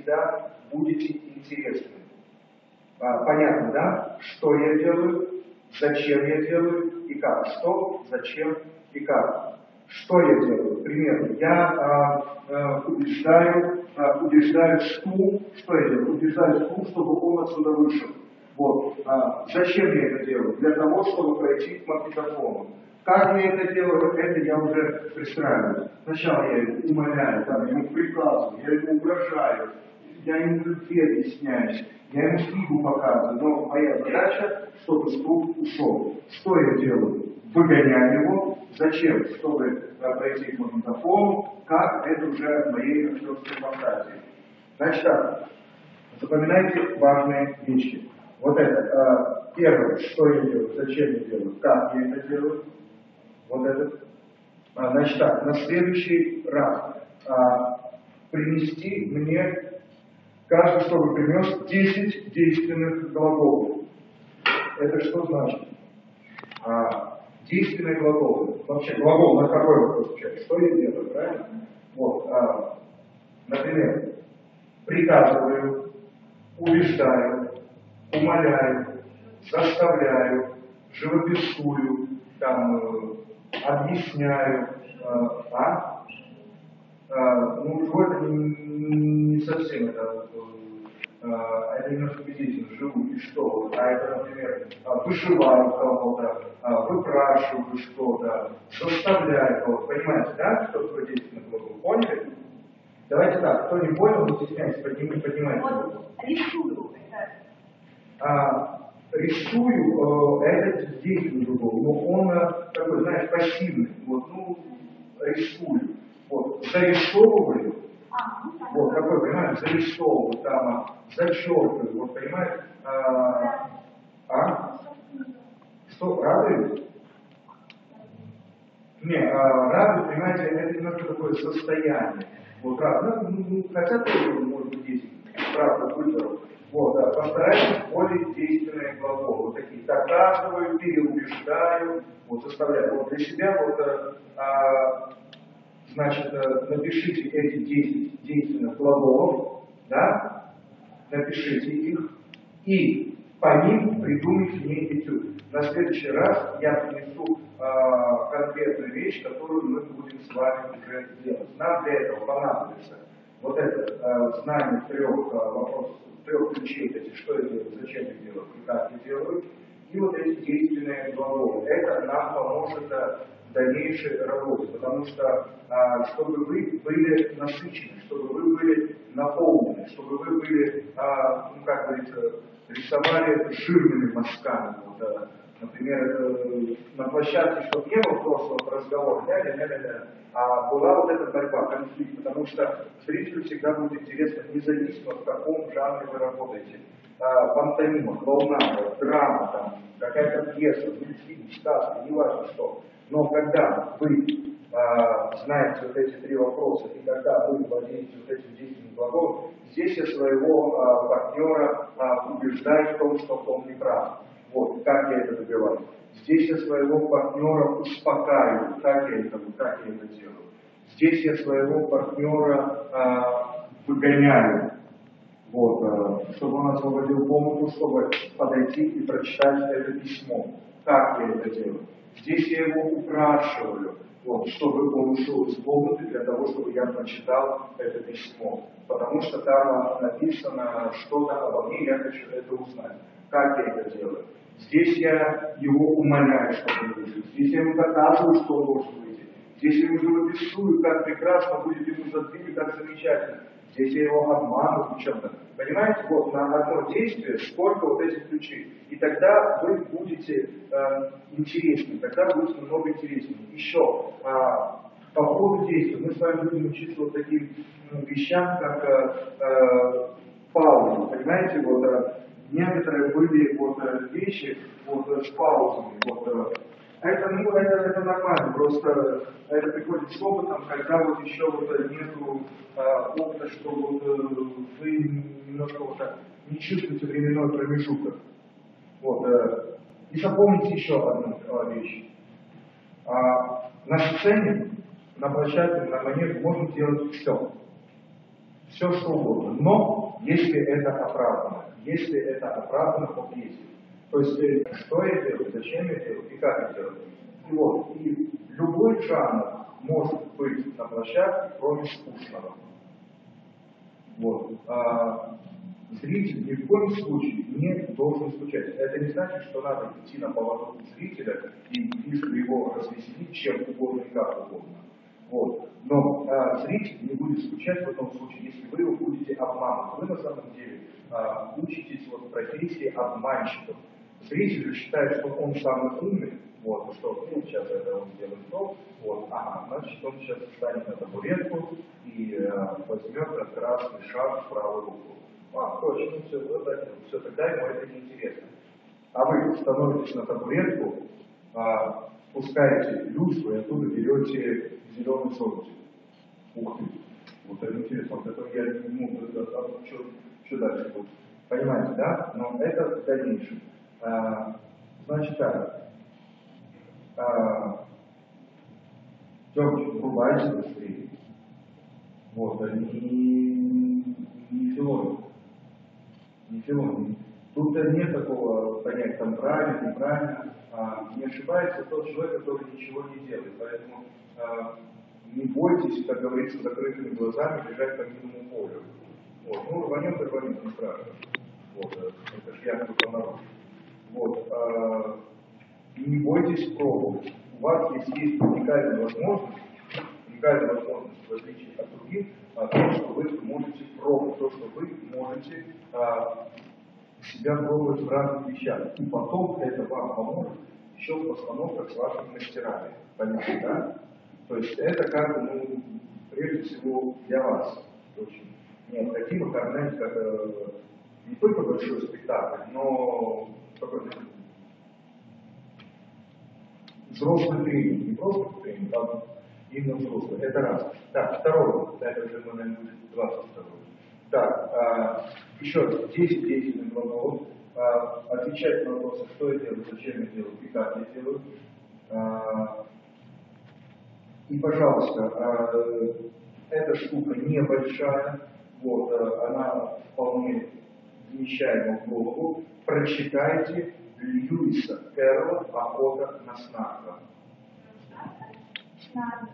всегда будете интересны. Понятно, да? Что я делаю, зачем я делаю и как. Что, зачем и как. Что я делаю? Примерно, я убеждаю стул, что я делаю? Убеждаю стул, чтобы он отсюда вышел. Вот. Зачем я это делаю? Для того, чтобы пройти к магнитофону. Как я это делаю, это я уже пристраиваю. Сначала я его умоляю, там, я ему приказываю, я ему угрожаю, я ему любви объясняюсь, я ему книгу показываю. Но моя задача, чтобы стул ушел. Что я делаю? Выгоняю его. Зачем? Чтобы пройти к магнитофону. Как? Это уже от моей актерской фантазии. Значит так, запоминайте важные вещи. Вот это. Первое, что я делаю, зачем я делаю, как я это делаю. Вот это. Значит так, на следующий раз принести мне, каждый, чтобы принес 10 действенных глаголов. Это что значит? Действенные глаголы. Вообще, глагол на какой вопрос отвечает? Что я делаю, правильно? Вот. Например, приказываю, убеждаю, умоляю, заставляю, живописую, там, объясняю. Ну, это не совсем это немножко убедительно, живу и что. Это, например, вышиваю кого-то, выпрашиваю что-то, заставляю кого-то. Понимаете, да, что такое действенное глагол? Поняли? Давайте так, кто не понял, не стесняйтесь, поднимайте. Вот, рисую. Рисую, это действенный глагол, но он такой, знаешь, пассивный. Вот, рисую. Вот, зарисовываю. Вот, такой, понимаете, зарисовываю, там, зачеркиваю, вот, понимаете, Что, радует? Не, радость, понимаете, это немножко такое состояние. Вот, хотя тоже, может быть, есть, правда, выборов. Вот, постарайтесь более действенные глаголы. Вот такие, доказываю, переубеждаю, вот, заставляю. Вот для себя, вот, значит, напишите эти 10 действенных глаголов, да, напишите их, и по ним придумайте мне этюд. На следующий раз я принесу конкретную вещь, которую мы будем с вами уже делать. Нам для этого понадобится вот это знание трех вопросов, трех ключей, эти, что я делаю, зачем я делаю и как я делаю, и вот эти действенные глаголы. Это нам поможет в дальнейшей работе, потому что чтобы вы были насыщены, чтобы вы были наполнены, чтобы вы были, как говорится, рисовали жирными мазками. Вот, например, на площадке, чтобы не было просто разговора, а была вот эта борьба, конфликт, потому что зрителю всегда будет интересно, независимо в каком жанре вы работаете. Пантомима, клоунада, драма, там, какая-то пьеса, мультфильм, сказка, неважно что. Но когда вы знаете вот эти три вопроса, и когда вы владеете вот этим действенным глаголом, здесь я своего партнера убеждаю в том, что он не прав. Вот, как я это добиваюсь. Здесь я своего партнера успокаиваю, как я это делаю. Здесь я своего партнера выгоняю, вот, чтобы он освободил комнату, чтобы подойти и прочитать это письмо. Как я это делаю? Здесь я его упрашиваю, вот, чтобы он ушел из комнаты для того, чтобы я прочитал это письмо. Потому что там написано что-то обо мне, я хочу это узнать. Как я это делаю? Здесь я его умоляю, чтобы он вышел. Здесь я ему доказываю, что он должен выйти. Здесь я ему живописую, как прекрасно будет ему задвигать, как замечательно. Здесь я его обманываю в чем-то. Понимаете, вот на одно действие сколько вот этих ключей. И тогда вы будете интереснее, тогда будет намного интереснее. Еще, по ходу действия мы с вами будем учиться вот таким вещам, как паузы. Понимаете, вот некоторые были вот вещи вот с паузами. Вот, это нормально, просто это приходит с опытом, когда вот еще вот нету опыта, что вот вы немножко вот так не чувствуете временной промежуток. Вот, и запомните еще одну вещь. На сцене, на площадке, на манеже можно делать все. все что угодно. Но если это оправдано по пьесе. То есть, что я делаю, зачем я делаю и как я делаю. И вот, и любой жанр может быть на площадке, кроме скучного. Вот. Зритель ни в коем случае не должен скучать. Это не значит, что надо идти на поводу зрителя и лишь его развеселить чем угодно и как угодно. Вот. Но зритель не будет скучать в этом случае, если вы его будете обманывать. Вы на самом деле учитесь вот в профессии обманщиков. Зритель считает, что он самый умный, вот, что сейчас это он сделает то, вот, значит он сейчас встанет на табуретку и возьмет красный шар в правую руку. Точно, все, тогда ему это неинтересно. А вы становитесь на табуретку, спускаете люстру и оттуда берете зеленый солнце. Ух ты, вот это интересно, вот это я не могу, что дальше будет. Понимаете, да? Но это в дальнейшем. Значит так, Тёмыч, врубайте быстрее. Вот, не филонь. Не филонь. Тут нет такого понятия, там правильно, неправильно. Не ошибается тот человек, который ничего не делает. Поэтому не бойтесь, как говорится, закрытыми глазами бежать по минному полю. Вот. Ну, рванет и рванет, не страшно. Вот, это ж я кто-то народ. Вот. Не бойтесь пробовать. У вас есть уникальная возможность в отличие от других, то, что вы можете пробовать, то, что вы можете себя пробовать в разных вещах. И потом это вам поможет еще в постановках с вашими мастерами. Понятно, да? То есть это как бы, прежде всего для вас очень необходимо кормить как не только большой спектакль, но какой-то взрослый тренинг, не просто тренинг, а именно взрослый. Это раз. Так, второй, это уже, наверное, будет 22. Так, еще раз, 10 деятельных глаголов, отвечать на вопросы, что я делаю, зачем я делаю и как я делаю. И, пожалуйста, эта штука небольшая, вот, она вполне вмещаема в голову. Прочитайте Льюиса Кэрролла «Охота на снарка».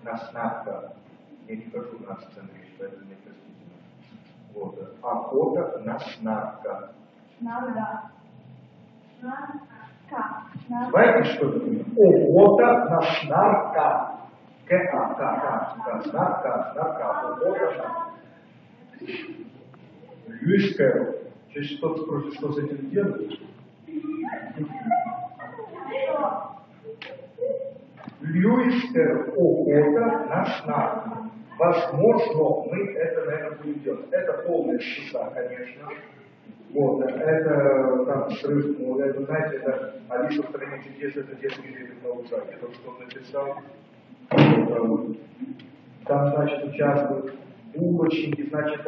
На снарка. Я не хожу на сцену, поэтому мне простительно. Вот. «Охота на снарка». Знаете, что это такое? Охота на снарка. Снарка. Охота на... Льюис Кэрролл. Сейчас кто-то спросит, что с этим делать? Льюис Кэрролл. Охота на снарка. Возможно, мы это, наверное, будем делать. Это полная шиза, конечно. Вот, это там срыв, это, знаете, это Алиса в стране чудес, это детский ветер на ужасе. То, что он написал, там, значит, участвуют булочники, значит,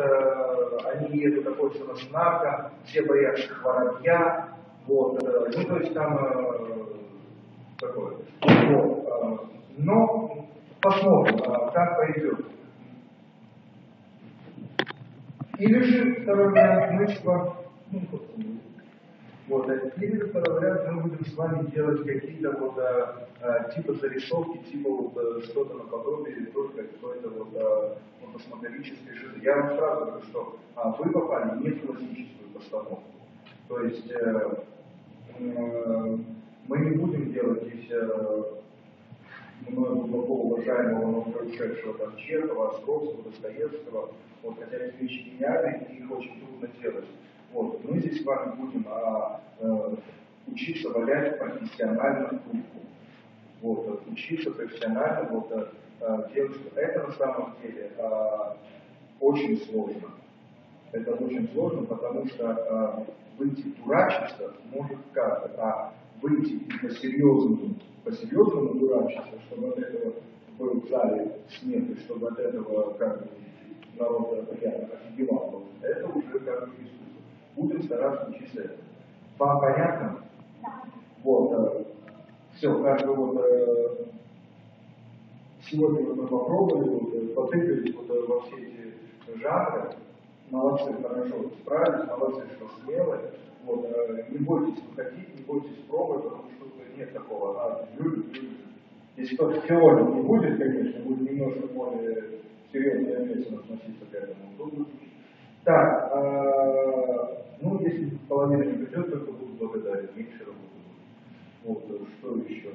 они едут такой на снарка, все боятся воробья, вот, ну, то есть там такое. Вот, но посмотрим, как пойдет. Или же второй вариант нычка, вот, или же второй вариант мы будем с вами делать какие-то вот типа зарисовки, типа вот что-то наподобие, или только какой-то вот космополической жизни. Я вам сразу говорю, что вы попали не в классическую постановку. То есть мы не будем делать здесь мною глубоко уважаемого, но уже ушедшего там Чехова, Островского, Достоевского, вот, хотя эти вещи гениальны, и их очень трудно делать. Вот. Мы здесь с вами будем учиться валять профессионально трубку. Вот, учиться профессионально вот, делать, что это на самом деле очень сложно. Это очень сложно, потому что выйти дурачиться может каждый, а выйти по-серьезному дурачиться, чтобы от этого был в зале смех, и чтобы от этого как бы народ реально офигевал, это уже как бы искусство. Будем стараться учиться этому. Вам понятно? Да. Вот, все, как бы вот сегодня вот мы попробовали, вот, потыкались вот во все эти жанры, молодцы, хорошо, справились, молодцы, что смелые. Вот, не бойтесь выходить, не бойтесь пробовать, потому что нет такого, люди. Если кто-то теории не будет, конечно, будет немножко более серьезно и ответственно относиться к этому, то будет. Так, ну, если половина не придет, только буду благодарен, меньше работы будет. Вот, что еще?